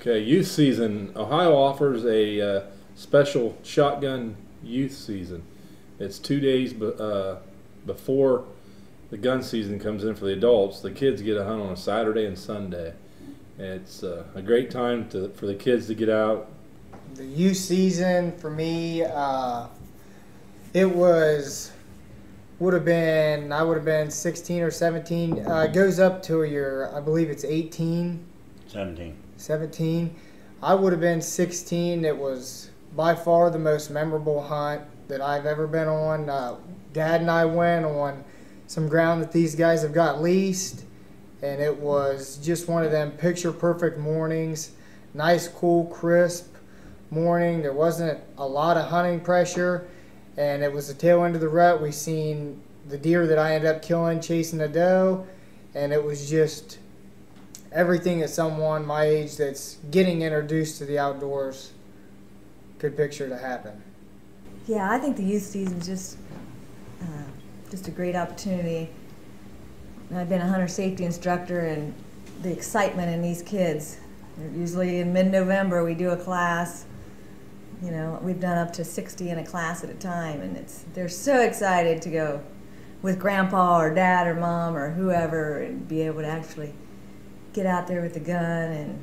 Okay, youth season. Ohio offers a special shotgun youth season. It's 2 days before the gun season comes in for the adults. The kids get a hunt on a Saturday and Sunday. It's a great time for the kids to get out. The youth season for me, it would have been 16 or 17. It goes up to I believe it's 18. 17. I would have been 16. It was by far the most memorable hunt that I've ever been on. Dad and I went on some ground that these guys have got leased, and it was just one of them picture perfect mornings. Nice, cool, crisp morning. There wasn't a lot of hunting pressure, and it was the tail end of the rut. We seen the deer that I ended up killing chasing a doe, and it was just everything that someone my age that's getting introduced to the outdoors could picture to happen. Yeah, I think the youth season is just a great opportunity. I've been a hunter safety instructor, and the excitement in these kids. Usually in mid-November we do a class. You know, we've done up to 60 in a class at a time, and they're so excited to go with grandpa or dad or mom or whoever and be able to actually get out there with a gun and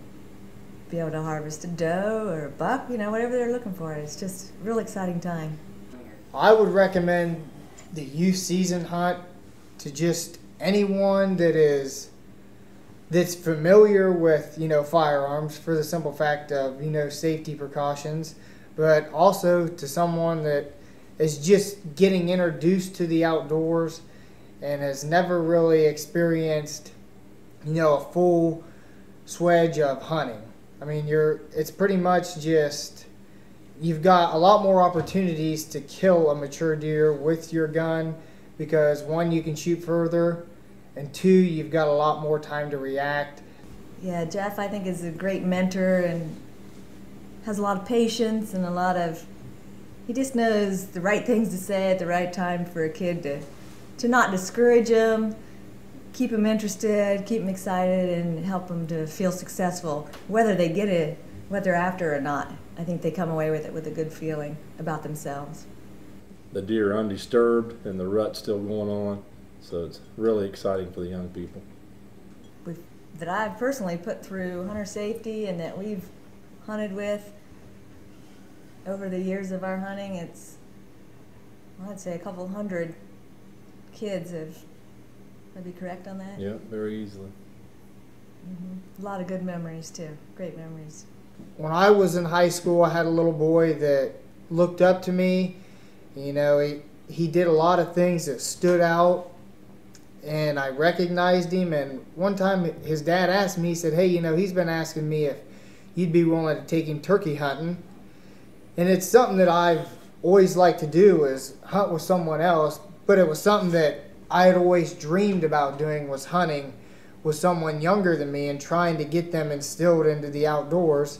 be able to harvest a doe or a buck, you know, whatever they're looking for. It's just a real exciting time. I would recommend the youth season hunt to just anyone that's familiar with, you know, firearms, for the simple fact of, you know, safety precautions, but also to someone that is just getting introduced to the outdoors and has never really experienced, you know, a full swedge of hunting. I mean, it's pretty much just, you've got a lot more opportunities to kill a mature deer with your gun because, one, you can shoot further, and two, you've got a lot more time to react. Yeah, Jeff, I think, is a great mentor and has a lot of patience and he just knows the right things to say at the right time for a kid to not discourage them, keep them interested, keep them excited, and help them to feel successful, whether they get it, what they're after or not. I think they come away with it with a good feeling about themselves. The deer are undisturbed and the rut's still going on, so it's really exciting for the young people. That I've personally put through hunter safety and that we've hunted with over the years of our hunting, I'd say a couple hundred kids have. Would I be correct on that? Yeah, very easily. A lot of good memories too, great memories. When I was in high school, I had a little boy that looked up to me. You know, he did a lot of things that stood out, and I recognized him. And one time his dad asked me, he said, hey, you know, he's been asking me if you'd be willing to take him turkey hunting. And it's something that I've always liked to do, is hunt with someone else, but it was something that I had always dreamed about doing, was hunting with someone younger than me and trying to get them instilled into the outdoors.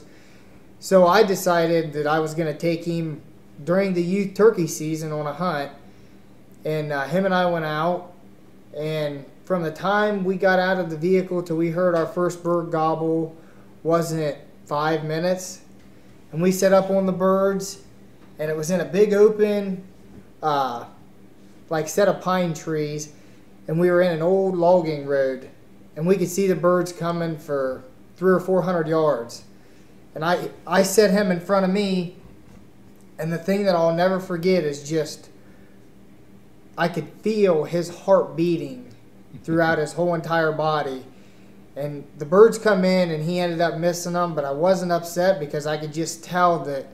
So I decided that I was going to take him during the youth turkey season on a hunt, and him and I went out, and from the time we got out of the vehicle till we heard our first bird gobble wasn't 5 minutes, and we set up on the birds, and it was in a big open set of pine trees, and we were in an old logging road, and we could see the birds coming for 300 or 400 yards. And I set him in front of me, and the thing that I'll never forget is just I could feel his heart beating throughout his whole entire body. And the birds come in, and he ended up missing them, but I wasn't upset because I could just tell that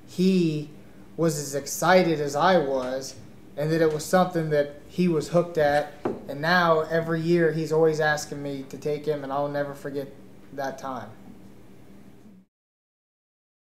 he was as excited as I was, and that it was something that he was hooked at. And now every year he's always asking me to take him, and I'll never forget that time.